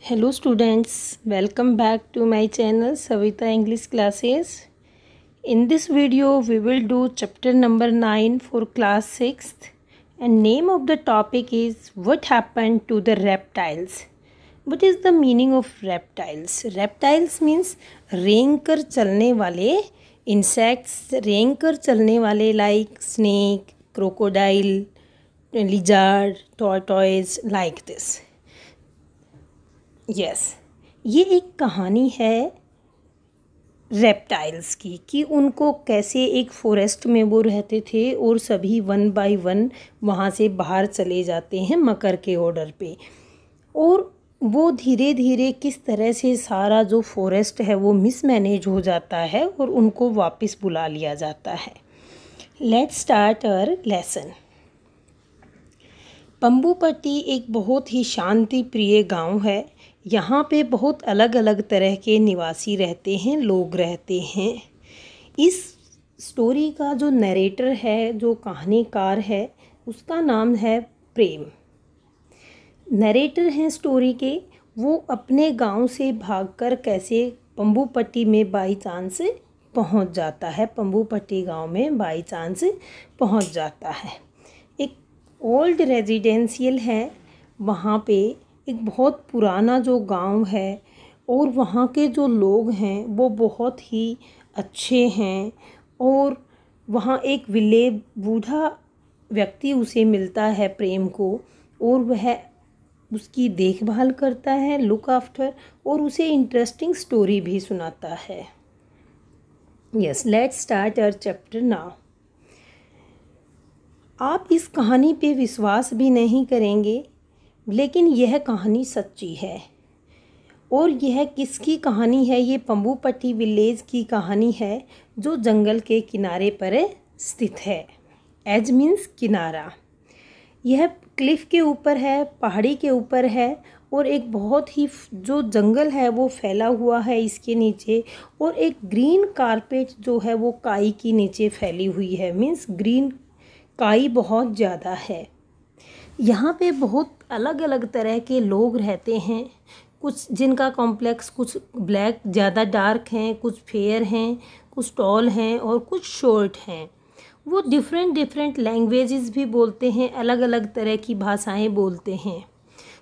Hello students, welcome back to my channel Savita English Classes. In this video we will do chapter number 9 for class 6th and name of the topic is what happened to the reptiles. What is the meaning of reptiles? Reptiles means रेंग कर चलने वाले insects, रेंग कर चलने वाले like snake, crocodile, lizard, tortoise like this. Yes ये एक कहानी है रेप्टाइल्स की कि उनको कैसे एक फॉरेस्ट में वो रहते थे और सभी वन बाय वन वहाँ से बाहर चले जाते हैं मकर के ऑर्डर पे, और वो धीरे धीरे किस तरह से सारा जो फॉरेस्ट है वो मिसमैनेज हो जाता है और उनको वापस बुला लिया जाता है. Let's start our lesson. Pambupatti एक बहुत ही शांति प्रिय गांव है. यहाँ पे बहुत अलग अलग तरह के निवासी रहते हैं, लोग रहते हैं. इस स्टोरी का जो नरेटर है, जो कहानीकार है, उसका नाम है प्रेम. नरेटर हैं स्टोरी के. वो अपने गांव से भागकर कैसे पंबूपट्टी में बाई चांस पहुँच जाता है. पंबूपट्टी गांव में बाई चांस पहुँच जाता है. एक ओल्ड रेजिडेंशियल है वहाँ पे. एक बहुत पुराना जो गांव है और वहाँ के जो लोग हैं वो बहुत ही अच्छे हैं. और वहाँ एक बूढ़ा व्यक्ति उसे मिलता है प्रेम को, और वह उसकी देखभाल करता है, लुक आफ्टर, और उसे इंटरेस्टिंग स्टोरी भी सुनाता है. Yes, let's start our chapter now. आप इस कहानी पे विश्वास भी नहीं करेंगे, लेकिन यह कहानी सच्ची है. और यह किसकी कहानी है? ये पंबूपट्टी विलेज की कहानी है जो जंगल के किनारे पर स्थित है. एज मीन्स किनारा. यह क्लिफ के ऊपर है, पहाड़ी के ऊपर है, और एक बहुत ही जो जंगल है वो फैला हुआ है इसके नीचे, और एक ग्रीन कारपेट जो है वो काई के नीचे फैली हुई है. मीन्स ग्रीन काई बहुत ज़्यादा है. यहाँ पे बहुत अलग अलग तरह के लोग रहते हैं. कुछ जिनका कॉम्प्लेक्स कुछ ब्लैक ज़्यादा डार्क हैं, कुछ फेयर हैं, कुछ टॉल हैं और कुछ शॉर्ट हैं. वो डिफरेंट लैंग्वेजेस भी बोलते हैं, अलग अलग तरह की भाषाएं बोलते हैं.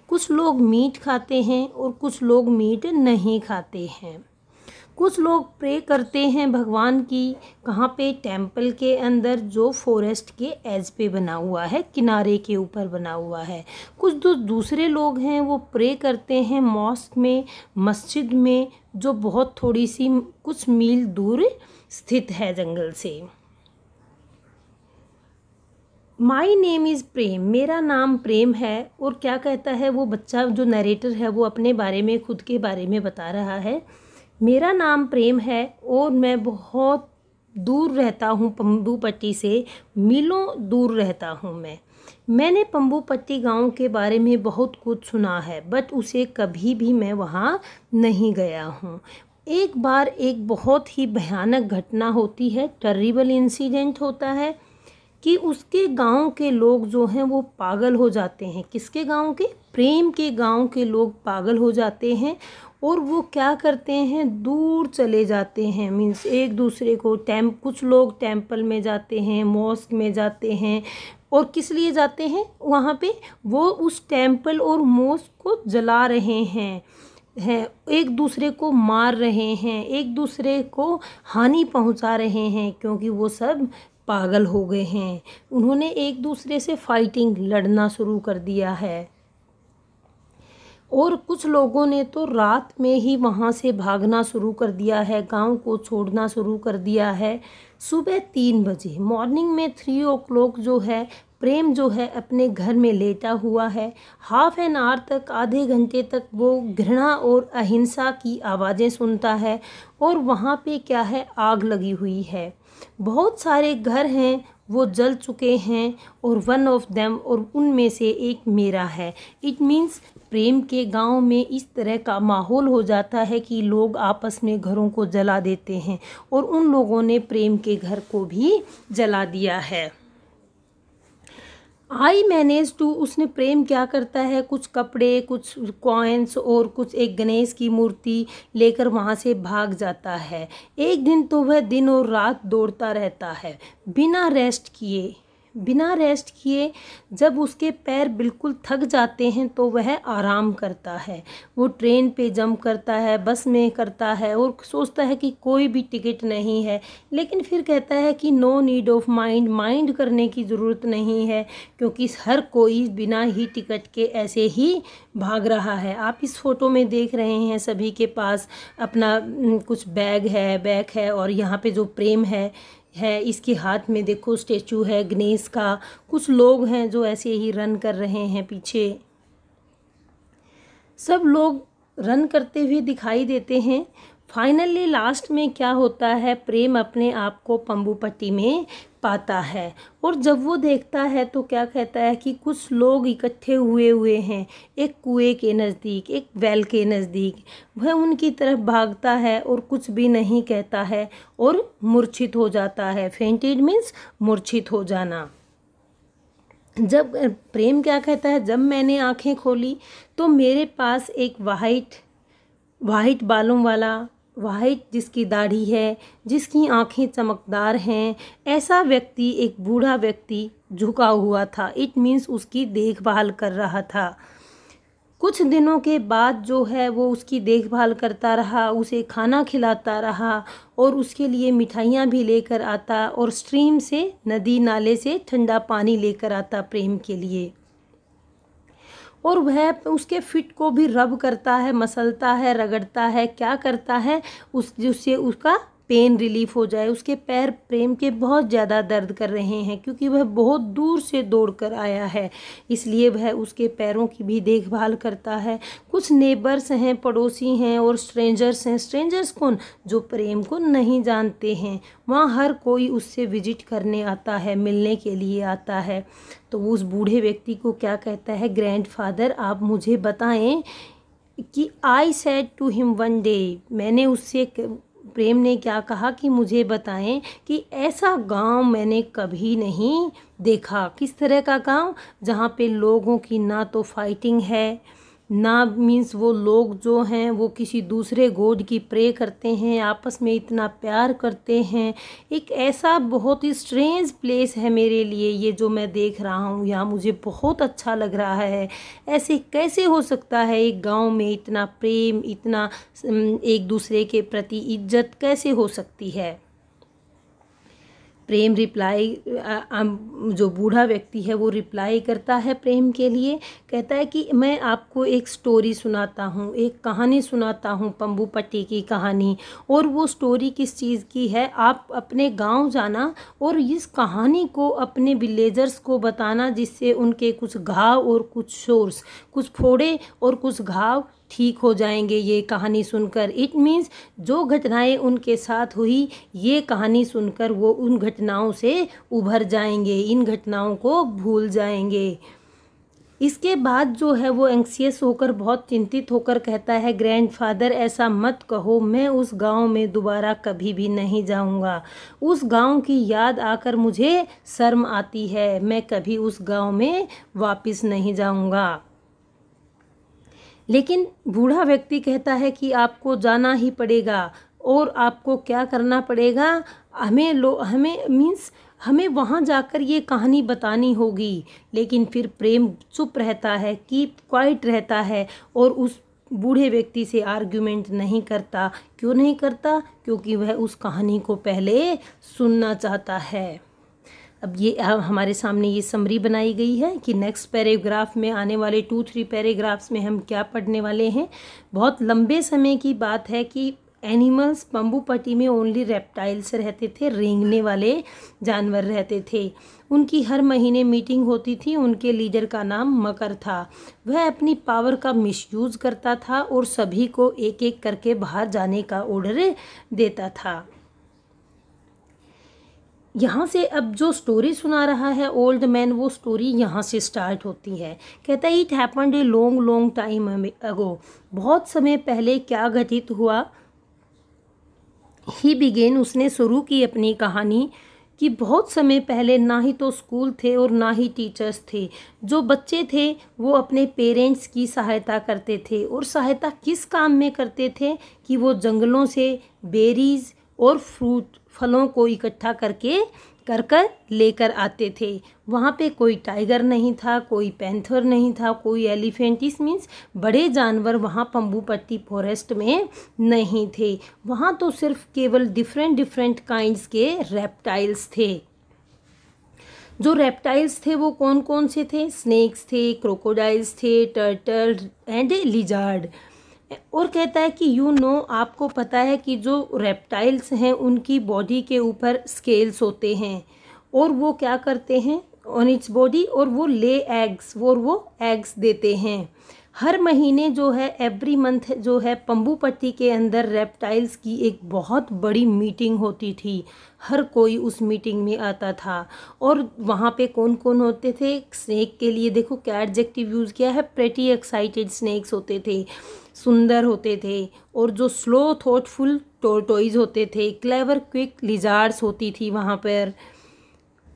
कुछ लोग मीट खाते हैं और कुछ लोग मीट नहीं खाते हैं. कुछ लोग प्रे करते हैं भगवान की. कहाँ पे? टेंपल के अंदर जो फॉरेस्ट के एज पे बना हुआ है, किनारे के ऊपर बना हुआ है. कुछ जो दूसरे लोग हैं वो प्रे करते हैं मॉस्क में, मस्जिद में, जो बहुत थोड़ी सी कुछ मील दूर स्थित है जंगल से. माई नेम इज़ प्रेम. मेरा नाम प्रेम है. और क्या कहता है वो बच्चा, जो नरेटर है, वो अपने बारे में, खुद के बारे में बता रहा है. मेरा नाम प्रेम है और मैं बहुत दूर रहता हूँ पंबूपट्टी से, मीलों दूर रहता हूँ मैंने पंबूपट्टी गांव के बारे में बहुत कुछ सुना है, बट उसे कभी भी मैं वहाँ नहीं गया हूँ. एक बार एक बहुत ही भयानक घटना होती है, टेरिबल इंसिडेंट होता है कि उसके गांव के लोग जो हैं वो पागल हो जाते हैं. किसके गांव के? प्रेम के गांव के लोग पागल हो जाते हैं. और वो क्या करते हैं? दूर चले जाते हैं. मीन्स एक दूसरे को कुछ लोग टेंपल में जाते हैं, मॉस्क में जाते हैं. और किस लिए जाते हैं वहाँ पे? वो उस टेंपल और मॉस्क को जला रहे हैं, एक दूसरे को मार रहे हैं, एक दूसरे को हानि पहुँचा रहे हैं, क्योंकि वो सब पागल हो गए हैं. उन्होंने एक दूसरे से फाइटिंग, लड़ना शुरू कर दिया है. और कुछ लोगों ने तो रात में ही वहाँ से भागना शुरू कर दिया है, गांव को छोड़ना शुरू कर दिया है. सुबह 3 बजे, मॉर्निंग में 3 o'clock जो है, प्रेम जो है अपने घर में लेटा हुआ है. हाफ एन आवर तक, आधे घंटे तक वो घृणा और अहिंसा की आवाज़ें सुनता है. और वहाँ पे क्या है? आग लगी हुई है. बहुत सारे घर हैं वो जल चुके हैं, और वन ऑफ देम, और उनमें से एक मेरा है. इट मीन्स प्रेम के गांव में इस तरह का माहौल हो जाता है कि लोग आपस में घरों को जला देते हैं, और उन लोगों ने प्रेम के घर को भी जला दिया है. आई मैनेज टू, उसने प्रेम क्या करता है, कुछ कपड़े, कुछ कॉइन्स और कुछ एक गणेश की मूर्ति लेकर वहाँ से भाग जाता है। एक दिन तो वह दिन और रात दौड़ता रहता है बिना रेस्ट किए। जब उसके पैर बिल्कुल थक जाते हैं तो वह आराम करता है। वो ट्रेन पे जंप करता है, बस में करता है और सोचता है कि कोई भी टिकट नहीं है, लेकिन फिर कहता है कि नो नीड ऑफ माइंड करने की ज़रूरत नहीं है, क्योंकि हर कोई बिना ही टिकट के ऐसे ही भाग रहा है। आप इस फोटो में देख रहे हैं सभी के पास अपना कुछ बैग है और यहाँ पे जो प्रेम है इसके हाथ में देखो स्टेचू है गणेश का। कुछ लोग हैं जो ऐसे ही रन कर रहे हैं पीछे, सब लोग रन करते हुए दिखाई देते हैं। फाइनली लास्ट में क्या होता है, प्रेम अपने आप को पंबुपट्टी में पाता है और जब वो देखता है तो क्या कहता है कि कुछ लोग इकट्ठे हुए हैं एक कुएं के नज़दीक, एक वेल के नज़दीक। वह उनकी तरफ भागता है और कुछ भी नहीं कहता है और मूर्छित हो जाता है। फेंटेड मीन्स मूर्छित हो जाना। जब प्रेम क्या कहता है, जब मैंने आंखें खोली तो मेरे पास एक वाइट बालों वाला, वाइट जिसकी दाढ़ी है, जिसकी आंखें चमकदार हैं, ऐसा व्यक्ति, एक बूढ़ा व्यक्ति झुका हुआ था। इट मीन्स उसकी देखभाल कर रहा था। कुछ दिनों के बाद जो है वो उसकी देखभाल करता रहा, उसे खाना खिलाता रहा और उसके लिए मिठाइयाँ भी लेकर आता और स्ट्रीम से, नदी नाले से ठंडा पानी लेकर आता प्रेम के लिए। और वह उसके फिट को भी रब करता है, मसलता है, रगड़ता है, क्या करता है जिससे उसका पेन रिलीफ हो जाए। उसके पैर प्रेम के बहुत ज़्यादा दर्द कर रहे हैं क्योंकि वह बहुत दूर से दौड़ कर आया है, इसलिए वह उसके पैरों की भी देखभाल करता है। कुछ नेबर्स हैं, पड़ोसी हैं और स्ट्रेंजर्स हैं। स्ट्रेंजर्स कौन, जो प्रेम को नहीं जानते हैं। वहाँ हर कोई उससे विजिट करने आता है, मिलने के लिए आता है। तो वो उस बूढ़े व्यक्ति को क्या कहता है, ग्रैंडफादर आप मुझे बताएं कि I said to him one day, मैंने उससे, प्रेम ने क्या कहा कि मुझे बताएं कि ऐसा गांव मैंने कभी नहीं देखा। किस तरह का गांव, जहाँ पे लोगों की ना तो फाइटिंग है, ना मीन्स वो लोग जो हैं वो किसी दूसरे गॉड की प्रे करते हैं, आपस में इतना प्यार करते हैं। एक ऐसा बहुत ही स्ट्रेंज प्लेस है मेरे लिए ये जो मैं देख रहा हूँ, यहाँ मुझे बहुत अच्छा लग रहा है। ऐसे कैसे हो सकता है एक गांव में इतना प्रेम, इतना एक दूसरे के प्रति इज्जत कैसे हो सकती है। प्रेम रिप्लाई, जो बूढ़ा व्यक्ति है वो रिप्लाई करता है प्रेम के लिए, कहता है कि मैं आपको एक स्टोरी सुनाता हूँ, एक कहानी सुनाता हूँ, पंबुपट्टी की कहानी। और वो स्टोरी किस चीज़ की है, आप अपने गांव जाना और इस कहानी को अपने विलेजर्स को बताना, जिससे उनके कुछ घाव और कुछ शोर्स, कुछ फोड़े और कुछ घाव ठीक हो जाएंगे ये कहानी सुनकर। इट मीन्स जो घटनाएं उनके साथ हुई, ये कहानी सुनकर वो उन घटनाओं से उभर जाएंगे, इन घटनाओं को भूल जाएंगे। इसके बाद जो है वो एंग्सियस होकर, बहुत चिंतित होकर कहता है, ग्रैंडफादर ऐसा मत कहो, मैं उस गांव में दोबारा कभी भी नहीं जाऊंगा। उस गांव की याद आकर मुझे शर्म आती है, मैं कभी उस गांव में वापस नहीं जाऊंगा। लेकिन बूढ़ा व्यक्ति कहता है कि आपको जाना ही पड़ेगा और आपको क्या करना पड़ेगा, हमें वहाँ जाकर ये कहानी बतानी होगी। लेकिन फिर प्रेम चुप रहता है, कीप क्वाइट रहता है और उस बूढ़े व्यक्ति से आर्ग्यूमेंट नहीं करता। क्यों नहीं करता, क्योंकि वह उस कहानी को पहले सुनना चाहता है। अब ये हमारे सामने ये समरी बनाई गई है कि नेक्स्ट पैराग्राफ में, आने वाले 2-3 पैराग्राफ्स में हम क्या पढ़ने वाले हैं। बहुत लंबे समय की बात है कि एनिमल्स, पंबुपट्टी में ओनली रेप्टाइल्स रहते थे, रेंगने वाले जानवर रहते थे। उनकी हर महीने मीटिंग होती थी, उनके लीडर का नाम मकर था। वह अपनी पावर का मिसयूज़ करता था और सभी को एक एक करके बाहर जाने का ऑर्डर देता था। यहाँ से अब जो स्टोरी सुना रहा है ओल्ड मैन, वो स्टोरी यहाँ से स्टार्ट होती है। कहता है it happened a long time ago, बहुत समय पहले क्या घटित हुआ। ही बिगेन, उसने शुरू की अपनी कहानी कि बहुत समय पहले ना ही तो स्कूल थे और ना ही टीचर्स थे। जो बच्चे थे वो अपने पेरेंट्स की सहायता करते थे, और सहायता किस काम में करते थे कि वो जंगलों से बेरीज और फ्रूट फलों को इकट्ठा करके कर लेकर आते थे। वहाँ पे कोई टाइगर नहीं था, कोई पैंथर नहीं था, कोई एलिफेंट, इस मीन्स बड़े जानवर वहाँ पंबुपट्टी फॉरेस्ट में नहीं थे। वहाँ तो सिर्फ केवल डिफरेंट काइंड्स के रेप्टाइल्स थे। जो रेप्टाइल्स थे वो कौन कौन से थे? स्नेक्स थे, क्रोकोडाइल्स थे, टर्टल एंड लिजार्ड। और कहता है कि आपको पता है कि जो रेप्टाइल्स हैं उनकी बॉडी के ऊपर स्केल्स होते हैं, और वो क्या करते हैं ऑन इट्स बॉडी, और वो ले एग्स, वो एग्स देते हैं। हर महीने जो है, एवरी मंथ जो है, पंबुपट्टी के अंदर रेप्टाइल्स की एक बहुत बड़ी मीटिंग होती थी। हर कोई उस मीटिंग में आता था। और वहाँ पे कौन कौन होते थे? स्नेक के लिए देखो क्या एडजेक्टिव यूज़ किया है, प्रेटी एक्साइटेड स्नेक्स होते थे, सुंदर होते थे। और जो स्लो थॉटफुल टोरटोइज होते थे, क्लेवर क्विक लिजार्ड्स होती थी वहाँ पर।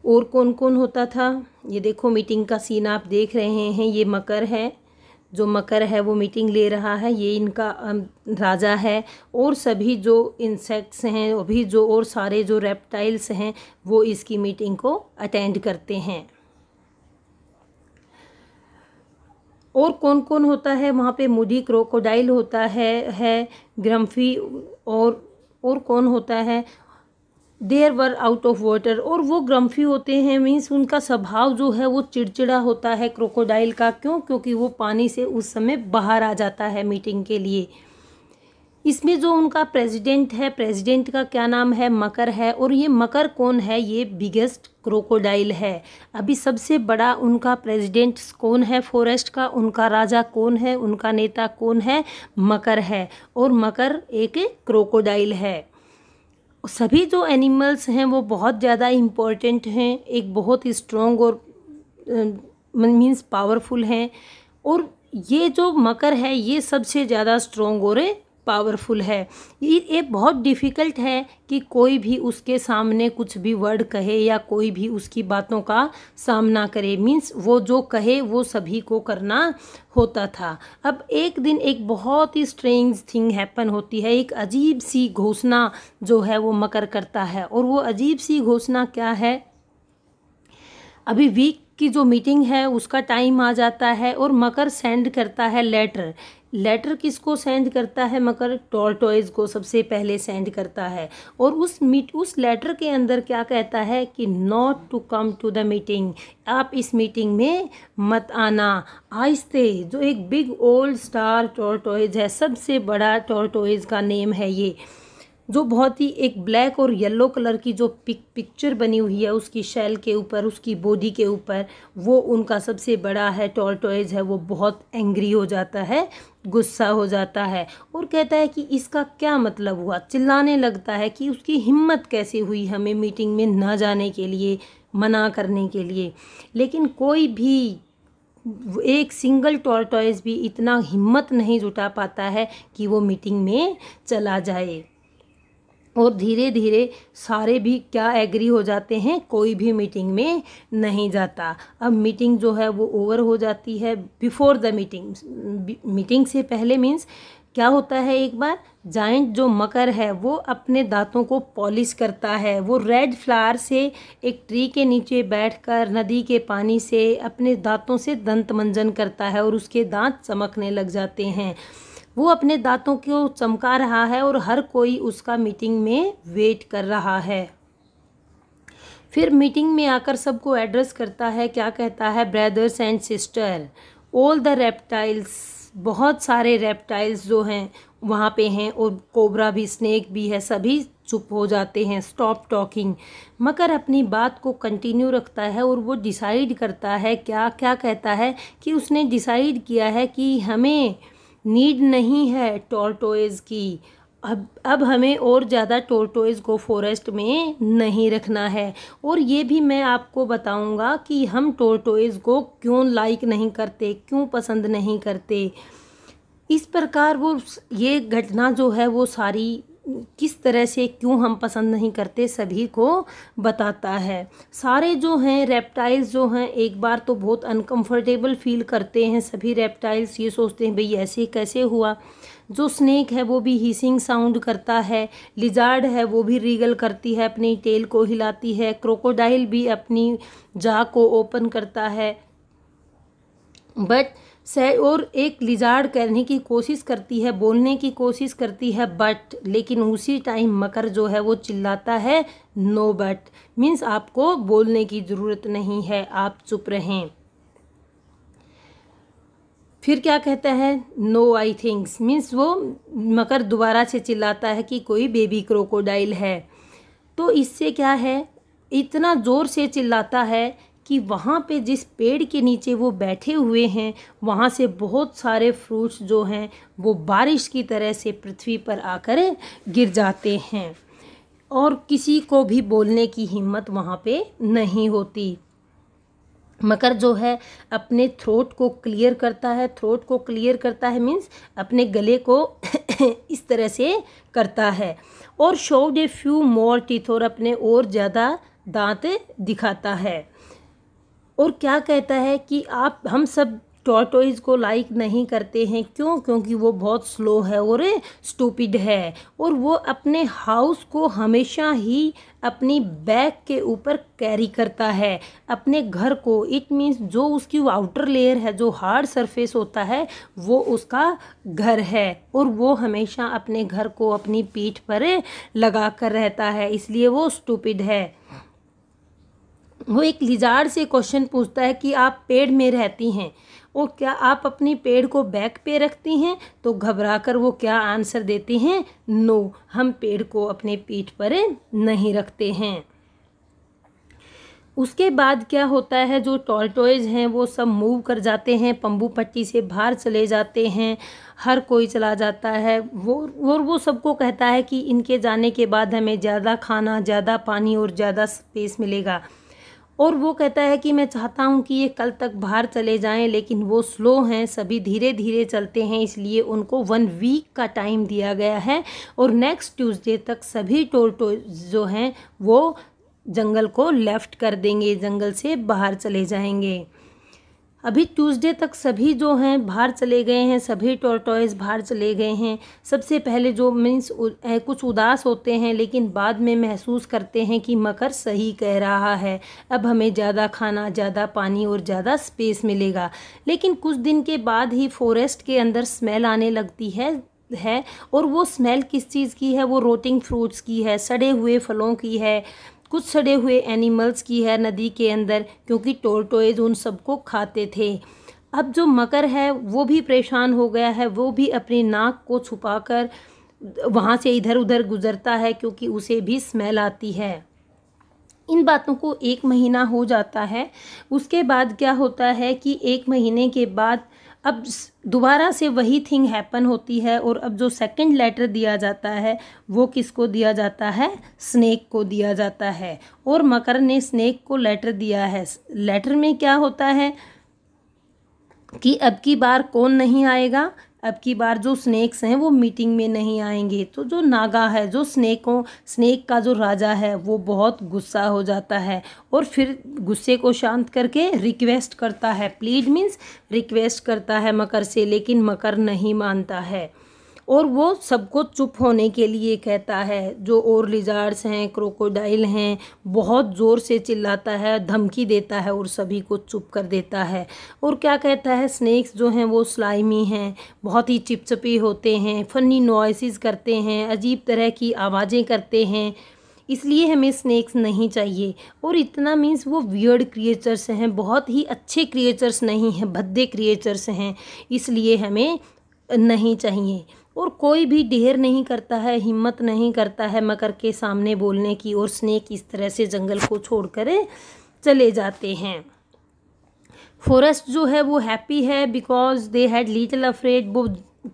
और कौन कौन होता था? ये देखो मीटिंग का सीन आप देख रहे हैं, ये मकर है, जो मकर है वो मीटिंग ले रहा है, ये इनका राजा है। और सभी जो इंसेक्ट्स हैं, अभी जो और सारे जो रेप्टाइल्स हैं वो इसकी मीटिंग को अटेंड करते हैं। और कौन कौन होता है वहाँ पे? मूडी क्रोकोडाइल होता है ग्रम्फी, और कौन होता है? There were out of water. और वो ग्रम्फी होते हैं, मीन्स उनका स्वभाव जो है वो चिड़चिड़ा होता है क्रोकोडाइल का। क्यों? क्योंकि वो पानी से उस समय बाहर आ जाता है मीटिंग के लिए। इसमें जो उनका प्रेसिडेंट है, प्रेसिडेंट का क्या नाम है? मकर है। और ये मकर कौन है? ये बिगेस्ट क्रोकोडाइल है। अभी सबसे बड़ा उनका प्रेसिडेंट कौन है फॉरेस्ट का? उनका राजा कौन है? उनका नेता कौन है? मकर है। और मकर एक क्रोकोडाइल है। सभी जो एनिमल्स हैं वो बहुत ज़्यादा इम्पोर्टेंट हैं, एक बहुत ही स्ट्रॉन्ग और मीन्स पावरफुल हैं। और ये जो मकर है ये सबसे ज़्यादा स्ट्रॉन्ग और पावरफुल है। ये बहुत डिफ़िकल्ट है कि कोई भी उसके सामने कुछ भी वर्ड कहे या कोई भी उसकी बातों का सामना करे। मीन्स वो जो कहे वो सभी को करना होता था। अब एक दिन एक बहुत ही स्ट्रेंज थिंग हैपन होती है, एक अजीब सी घोषणा जो है वो मकर करता है। और वो अजीब सी घोषणा क्या है? अभी वीक की जो मीटिंग है उसका टाइम आ जाता है और मकर सेंड करता है लेटर किसको सेंड करता है? मकर टॉर्टोइज को सबसे पहले सेंड करता है। और उस लेटर के अंदर क्या कहता है कि not to come to the meeting, आप इस मीटिंग में मत आना। आहिस्ते, जो एक बिग ओल्ड स्टार टॉर्टोइज है, सबसे बड़ा टॉर्टोइज का नेम है ये, जो बहुत ही एक ब्लैक और येलो कलर की जो पिक्चर बनी हुई है उसकी शेल के ऊपर, उसकी बॉडी के ऊपर, वो उनका सबसे बड़ा है टॉर्टोइज है। वो बहुत एंग्री हो जाता है, गुस्सा हो जाता है और कहता है कि इसका क्या मतलब हुआ। चिल्लाने लगता है कि उसकी हिम्मत कैसे हुई हमें मीटिंग में न जाने के लिए, मना करने के लिए। लेकिन कोई भी एक सिंगल टॉर्टोइज भी इतना हिम्मत नहीं जुटा पाता है कि वो मीटिंग में चला जाए। और धीरे धीरे सारे भी क्या एग्री हो जाते हैं, कोई भी मीटिंग में नहीं जाता। अब मीटिंग जो है वो ओवर हो जाती है। बिफोर द मीटिंग से पहले मीन्स क्या होता है, एक बार जाइंट जो मकर है वो अपने दांतों को पॉलिश करता है। वो रेड फ्लावर से एक ट्री के नीचे बैठकर नदी के पानी से अपने दांतों से दंत मंजन करता है और उसके दांत चमकने लग जाते हैं। वो अपने दांतों को चमका रहा है और हर कोई उसका मीटिंग में वेट कर रहा है। फिर मीटिंग में आकर सबको एड्रेस करता है, क्या कहता है? Brothers and sister, all the reptiles, बहुत सारे रेप्टाइल्स जो हैं वहाँ पे हैं और कोबरा भी, स्नेक भी है, सभी चुप हो जाते हैं, स्टॉप टॉकिंग। मकर अपनी बात को कंटिन्यू रखता है और वो डिसाइड करता है, क्या क्या कहता है कि उसने डिसाइड किया है कि हमें नीड नहीं है टॉर्टोइज की। अब हमें और ज़्यादा टॉर्टोइज को फॉरेस्ट में नहीं रखना है। और ये भी मैं आपको बताऊंगा कि हम टॉर्टोइज को क्यों लाइक नहीं करते, क्यों पसंद नहीं करते। इस प्रकार वो ये घटना जो है वो सारी किस तरह से क्यों हम पसंद नहीं करते सभी को बताता है। सारे जो हैं रेप्टाइल्स जो हैं एक बार तो बहुत अनकंफर्टेबल फील करते हैं। सभी रेप्टाइल्स ये सोचते हैं भाई ऐसे कैसे हुआ। जो स्नेक है वो भी हिसिंग साउंड करता है। लिजार्ड है वो भी रीगल करती है, अपनी टेल को हिलाती है। क्रोकोडाइल भी अपनी जा को ओपन करता है। और एक लिजार्ड कहने की कोशिश करती है, बोलने की कोशिश करती है बट, लेकिन उसी टाइम मकर जो है वो चिल्लाता है नो बट, मीन्स आपको बोलने की ज़रूरत नहीं है, आप चुप रहें। फिर क्या कहता है नो आई थिंक्स, मीन्स वो मकर दोबारा से चिल्लाता है कि कोई बेबी क्रोकोडाइल है। तो इससे क्या है, इतना ज़ोर से चिल्लाता है कि वहाँ पे जिस पेड़ के नीचे वो बैठे हुए हैं वहाँ से बहुत सारे फ्रूट्स जो हैं वो बारिश की तरह से पृथ्वी पर आकर गिर जाते हैं और किसी को भी बोलने की हिम्मत वहाँ पे नहीं होती। मकर जो है अपने थ्रोट को क्लियर करता है। थ्रोट को क्लियर करता है मीन्स अपने गले को इस तरह से करता है और showed a few more teeth, और अपने और ज़्यादा दांत दिखाता है। और क्या कहता है कि हम सब टॉर्टोइज को लाइक नहीं करते हैं। क्यों? क्योंकि वो बहुत स्लो है और स्टूपिड है और वो अपने हाउस को हमेशा ही अपनी बैक के ऊपर कैरी करता है, अपने घर को। इट मीन्स जो उसकी आउटर लेयर है, जो हार्ड सरफेस होता है, वो उसका घर है और वो हमेशा अपने घर को अपनी पीठ पर लगा कर रहता है, इसलिए वो स्टूपिड है। वो एक लिजार्ड से क्वेश्चन पूछता है कि आप पेड़ में रहती हैं और क्या आप अपनी पेड़ को बैक पे रखती हैं? तो घबराकर वो क्या आंसर देती हैं, नो, हम पेड़ को अपने पीठ पर नहीं रखते हैं। उसके बाद क्या होता है, जो टॉर्टोइज हैं वो सब मूव कर जाते हैं, पंबू पट्टी से बाहर चले जाते हैं, हर कोई चला जाता है। वो सबको कहता है कि इनके जाने के बाद हमें ज़्यादा खाना, ज़्यादा पानी और ज़्यादा स्पेस मिलेगा। और वो कहता है कि मैं चाहता हूँ कि ये कल तक बाहर चले जाएं, लेकिन वो स्लो हैं, सभी धीरे धीरे चलते हैं, इसलिए उनको 1 वीक का टाइम दिया गया है और नेक्स्ट ट्यूसडे तक सभी टॉर्टोइज जो हैं वो जंगल को लेफ्ट कर देंगे, जंगल से बाहर चले जाएंगे। अभी ट्यूसडे तक सभी जो हैं बाहर चले गए हैं, सभी टॉर्टोइज बाहर चले गए हैं। सबसे पहले जो मीन्स कुछ उदास होते हैं, लेकिन बाद में महसूस करते हैं कि मकर सही कह रहा है, अब हमें ज़्यादा खाना, ज़्यादा पानी और ज़्यादा स्पेस मिलेगा। लेकिन कुछ दिन के बाद ही फॉरेस्ट के अंदर स्मेल आने लगती है और वो स्मेल किस चीज़ की है, वो रोटिंग फ्रूट्स की है, सड़े हुए फलों की है, कुछ सड़े हुए एनिमल्स की है नदी के अंदर, क्योंकि टॉर्टोइज उन सबको खाते थे। अब जो मकर है वो भी परेशान हो गया है, वो भी अपनी नाक को छुपाकर वहाँ से इधर उधर गुजरता है क्योंकि उसे भी स्मेल आती है। इन बातों को 1 महीना हो जाता है। उसके बाद क्या होता है कि 1 महीने के बाद अब दोबारा से वही थिंग हैपन होती है और अब जो सेकंड लेटर दिया जाता है वो किसको दिया जाता है, स्नेक को दिया जाता है। और मकर ने स्नेक को लेटर दिया है। लेटर में क्या होता है कि अब की बार कौन नहीं आएगा, अब की बार जो स्नेक्स हैं वो मीटिंग में नहीं आएंगे। तो जो नागा है, जो स्नेक का जो राजा है, वो बहुत गुस्सा हो जाता है और फिर गुस्से को शांत करके रिक्वेस्ट करता है। प्लीड मीन्स रिक्वेस्ट करता है मकर से, लेकिन मकर नहीं मानता है और वो सबको चुप होने के लिए कहता है। जो और लिजार्ड्स हैं, क्रोकोडाइल हैं, बहुत ज़ोर से चिल्लाता है, धमकी देता है और सभी को चुप कर देता है। और क्या कहता है, स्नेक्स जो हैं वो स्लाइमी हैं, बहुत ही चिपचिपी होते हैं, फनी नॉइसेस करते हैं, अजीब तरह की आवाज़ें करते हैं, इसलिए हमें स्नेक्स नहीं चाहिए। और इतना मीन्स वो वियर्ड क्रिएचर्स हैं, बहुत ही अच्छे क्रिएचर्स नहीं हैं, भद्दे क्रिएचर्स हैं, इसलिए हमें नहीं चाहिए। और कोई भी डेयर नहीं करता है, हिम्मत नहीं करता है मकर के सामने बोलने की, और स्नेक इस तरह से जंगल को छोड़कर चले जाते हैं। फॉरेस्ट जो है वो हैप्पी है because they had little afraid, वो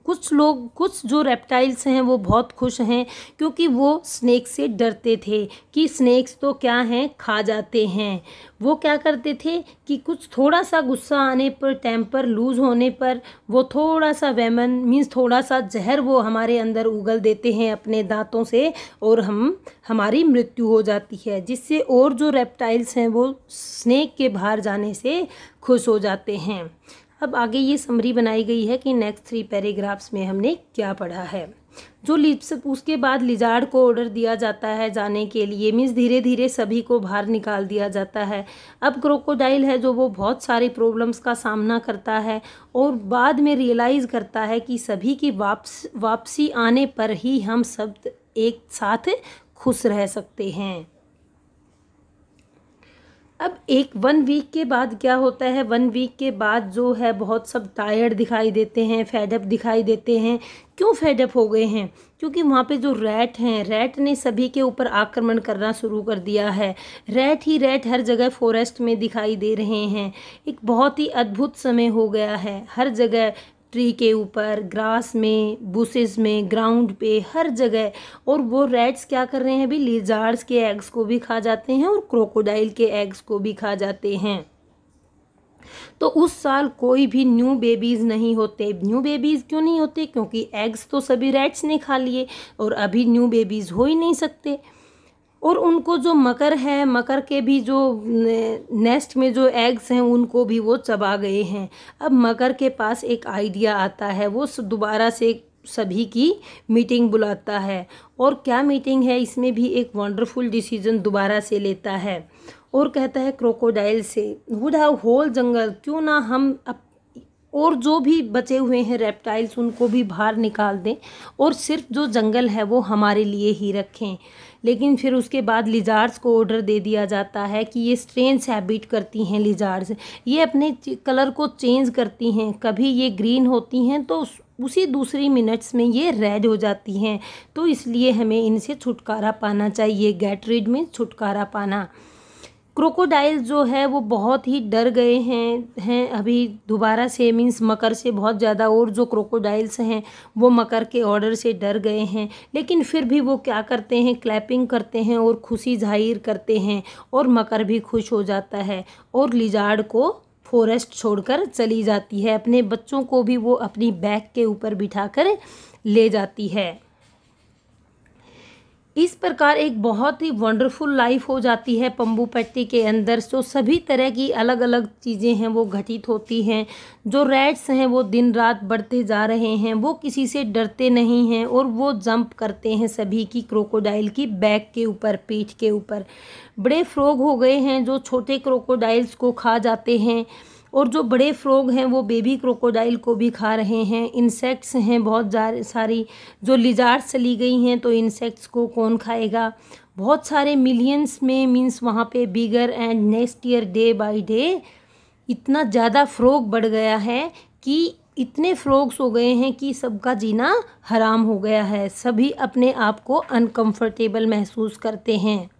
कुछ जो रेप्टाइल्स हैं वो बहुत खुश हैं, क्योंकि वो स्नेक से डरते थे कि स्नेक्स तो क्या हैं, खा जाते हैं। वो क्या करते थे कि कुछ थोड़ा सा गुस्सा आने पर, टेम्पर लूज होने पर वो थोड़ा सा वेमन मीन्स थोड़ा सा जहर वो हमारे अंदर उगल देते हैं अपने दांतों से, और हमारी मृत्यु हो जाती है, जिससे और जो रेप्टाइल्स हैं वो स्नेक के बाहर जाने से खुश हो जाते हैं। अब आगे ये समरी बनाई गई है कि नेक्स्ट 3 पैराग्राफ्स में हमने क्या पढ़ा है। जो उसके बाद लिजार्ड को ऑर्डर दिया जाता है जाने के लिए, मीन्स धीरे धीरे सभी को बाहर निकाल दिया जाता है। अब क्रोकोडाइल है जो वो बहुत सारी प्रॉब्लम्स का सामना करता है और बाद में रियलाइज़ करता है कि सभी की वापसी आने पर ही हम सब एक साथ खुश रह सकते हैं। अब 1 वीक के बाद क्या होता है, 1 वीक के बाद जो है बहुत सब टायर्ड दिखाई देते हैं, फेडअप दिखाई देते हैं। क्यों फेडअप हो गए हैं? क्योंकि वहाँ पे जो रैट हैं, रैट ने सभी के ऊपर आक्रमण करना शुरू कर दिया है। रैट ही रैट हर जगह फॉरेस्ट में दिखाई दे रहे हैं। एक बहुत ही अद्भुत समय हो गया है, हर जगह ट्री के ऊपर, ग्रास में, बुशेस में, ग्राउंड पे, हर जगह। और वो रैट्स क्या कर रहे हैं अभी, लिजार्ड्स के एग्स को भी खा जाते हैं और क्रोकोडाइल के एग्स को भी खा जाते हैं। तो उस साल कोई भी न्यू बेबीज़ नहीं होते। न्यू बेबीज़ क्यों नहीं होते? क्योंकि एग्स तो सभी रैट्स ने खा लिए और अभी न्यू बेबीज़ हो ही नहीं सकते। और उनको जो मकर है, मकर के भी जो नेस्ट में जो एग्स हैं उनको भी वो चबा गए हैं। अब मकर के पास एक आइडिया आता है, वो दोबारा से सभी की मीटिंग बुलाता है। और क्या मीटिंग है, इसमें भी एक वंडरफुल डिसीजन दोबारा से लेता है और कहता है क्रोकोडाइल से, वुड हैव होल जंगल, क्यों ना हम और जो भी बचे हुए हैं रेप्टाइल्स उनको भी बाहर निकाल दें और सिर्फ जो जंगल है वो हमारे लिए ही रखें। लेकिन फिर उसके बाद लिजार्ड्स को ऑर्डर दे दिया जाता है कि ये स्ट्रेंज हैबिट करती हैं लिजार्ड्स, ये अपने कलर को चेंज करती हैं, कभी ये ग्रीन होती हैं तो उसी दूसरी मिनट्स में ये रेड हो जाती हैं, तो इसलिए हमें इनसे छुटकारा पाना चाहिए। गेट रिड में छुटकारा पाना। क्रोकोडाइल जो है वो बहुत ही डर गए हैं अभी दोबारा से, मीन्स मकर से बहुत ज़्यादा, और जो क्रोकोडाइल्स हैं वो मकर के ऑर्डर से डर गए हैं। लेकिन फिर भी वो क्या करते हैं, क्लैपिंग करते हैं और खुशी जाहिर करते हैं और मकर भी खुश हो जाता है और लिजार्ड को फॉरेस्ट छोड़कर चली जाती है। अपने बच्चों को भी वो अपनी बैक के ऊपर बिठाकर ले जाती है। इस प्रकार एक बहुत ही वंडरफुल लाइफ हो जाती है पंबूपट्टी के अंदर। तो सभी तरह की अलग अलग चीज़ें हैं वो घटित होती हैं। जो रैट्स हैं वो दिन रात बढ़ते जा रहे हैं, वो किसी से डरते नहीं हैं और वो जंप करते हैं सभी की क्रोकोडाइल की बैक के ऊपर, पीठ के ऊपर। बड़े फ्रॉग हो गए हैं जो छोटे क्रोकोडाइल्स को खा जाते हैं और जो बड़े फ्रॉग हैं वो बेबी क्रोकोडाइल को भी खा रहे हैं। इंसेक्ट्स हैं बहुत सारी, जो लिजार्ड्स चली गई हैं तो इंसेक्ट्स को कौन खाएगा। बहुत सारे मिलियंस में, मीन्स वहाँ पे bigger and next year day by day इतना ज़्यादा फ्रॉग बढ़ गया है कि इतने फ्रॉग्स हो गए हैं कि सबका जीना हराम हो गया है। सभी अपने आप को अनकंफर्टेबल महसूस करते हैं।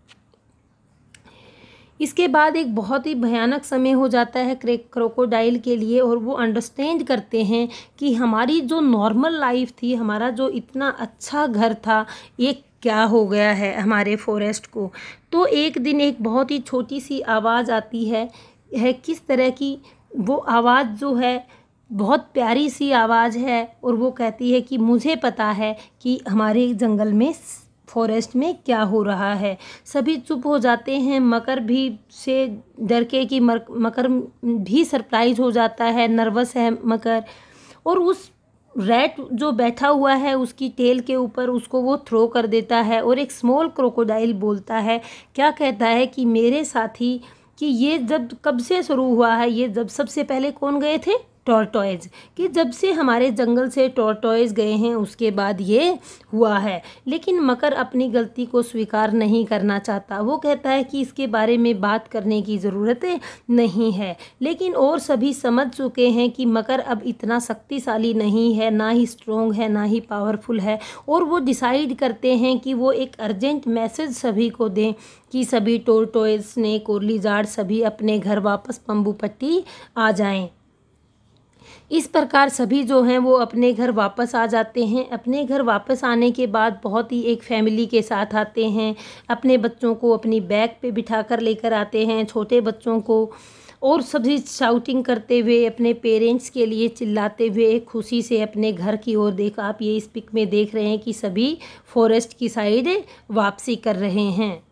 इसके बाद एक बहुत ही भयानक समय हो जाता है क्रोकोडाइल के लिए और वो अंडरस्टैंड करते हैं कि हमारी जो नॉर्मल लाइफ थी, हमारा जो इतना अच्छा घर था, ये क्या हो गया है हमारे फॉरेस्ट को। तो एक दिन एक बहुत ही छोटी सी आवाज़ आती है किस तरह की, वो आवाज़ जो है बहुत प्यारी सी आवाज़ है और वो कहती है कि मुझे पता है कि हमारे जंगल में, फॉरेस्ट में क्या हो रहा है। सभी चुप हो जाते हैं। मकर भी से डर के कि मकर भी सरप्राइज हो जाता है, नर्वस है मकर, और उस रैट जो बैठा हुआ है उसकी टेल के ऊपर उसको वो थ्रो कर देता है। और एक स्मॉल क्रोकोडाइल बोलता है, क्या कहता है कि मेरे साथी, कि ये जब कब से शुरू हुआ है, ये जब सबसे पहले कौन गए थे, टॉर्टॉइज, कि जब से हमारे जंगल से टॉर्टॉइज गए हैं उसके बाद ये हुआ है। लेकिन मकर अपनी गलती को स्वीकार नहीं करना चाहता। वो कहता है कि इसके बारे में बात करने की ज़रूरत नहीं है। लेकिन और सभी समझ चुके हैं कि मकर अब इतना शक्तिशाली नहीं है, ना ही स्ट्रॉन्ग है, ना ही पावरफुल है। और वो डिसाइड करते हैं कि वो एक अर्जेंट मैसेज सभी को दें कि सभी टॉर्टॉइज, स्नेक और लिजार्ड सभी अपने घर वापस पंबूपट्टी आ जाएं। इस प्रकार सभी जो हैं वो अपने घर वापस आ जाते हैं। अपने घर वापस आने के बाद बहुत ही एक फैमिली के साथ आते हैं। अपने बच्चों को अपनी बैग पे बिठा कर लेकर आते हैं, छोटे बच्चों को, और सभी शाउटिंग करते हुए अपने पेरेंट्स के लिए चिल्लाते हुए खुशी से अपने घर की ओर देख, आप ये इस पिक में देख रहे हैं कि सभी फॉरेस्ट की साइड वापसी कर रहे हैं।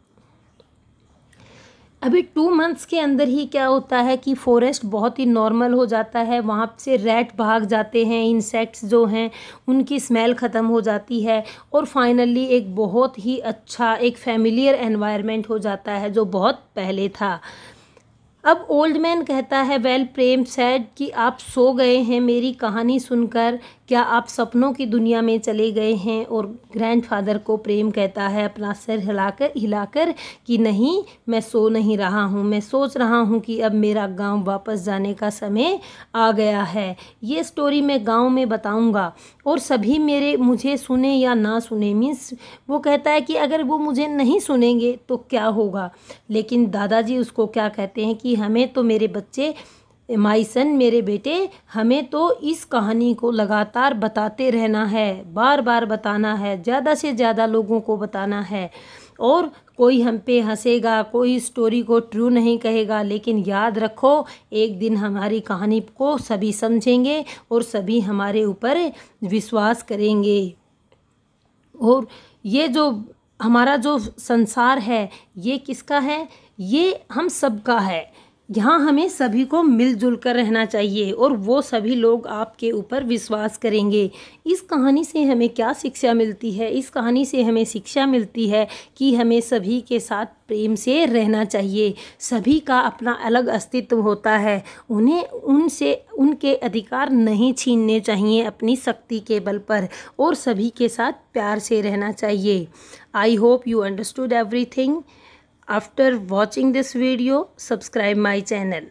अभी 2 मंथ्स के अंदर ही क्या होता है कि फॉरेस्ट बहुत ही नॉर्मल हो जाता है, वहाँ से रैट भाग जाते हैं, इंसेक्ट्स जो हैं उनकी स्मेल ख़त्म हो जाती है, और फाइनली एक बहुत ही अच्छा एक फैमिलियर एनवायरनमेंट हो जाता है जो बहुत पहले था। अब ओल्ड मैन कहता है, वेल प्रेम सैड, कि आप सो गए हैं मेरी कहानी सुनकर, क्या आप सपनों की दुनिया में चले गए हैं। और ग्रैंडफादर को प्रेम कहता है अपना सिर हिलाकर कि नहीं, मैं सो नहीं रहा हूँ, मैं सोच रहा हूँ कि अब मेरा गांव वापस जाने का समय आ गया है। ये स्टोरी मैं गांव में बताऊँगा और सभी मुझे सुने या ना सुने, मीन्स वो कहता है कि अगर वो मुझे नहीं सुनेंगे तो क्या होगा। लेकिन दादाजी उसको क्या कहते हैं कि हमें तो मेरे बच्चे, माई सन, मेरे बेटे, हमें तो इस कहानी को लगातार बताते रहना है, बार बार बताना है, ज़्यादा से ज़्यादा लोगों को बताना है। और कोई हम पे हंसेगा, कोई स्टोरी को ट्रू नहीं कहेगा, लेकिन याद रखो एक दिन हमारी कहानी को सभी समझेंगे और सभी हमारे ऊपर विश्वास करेंगे। और ये जो हमारा जो संसार है ये किसका है, ये हम सबका है। यहाँ हमें सभी को मिलजुल कर रहना चाहिए और वो सभी लोग आपके ऊपर विश्वास करेंगे। इस कहानी से हमें क्या शिक्षा मिलती है? इस कहानी से हमें शिक्षा मिलती है कि हमें सभी के साथ प्रेम से रहना चाहिए। सभी का अपना अलग अस्तित्व होता है, उन्हें उनसे उनके अधिकार नहीं छीनने चाहिए अपनी शक्ति के बल पर, और सभी के साथ प्यार से रहना चाहिए। I hope you understood everything. After watching this video, subscribe my channel.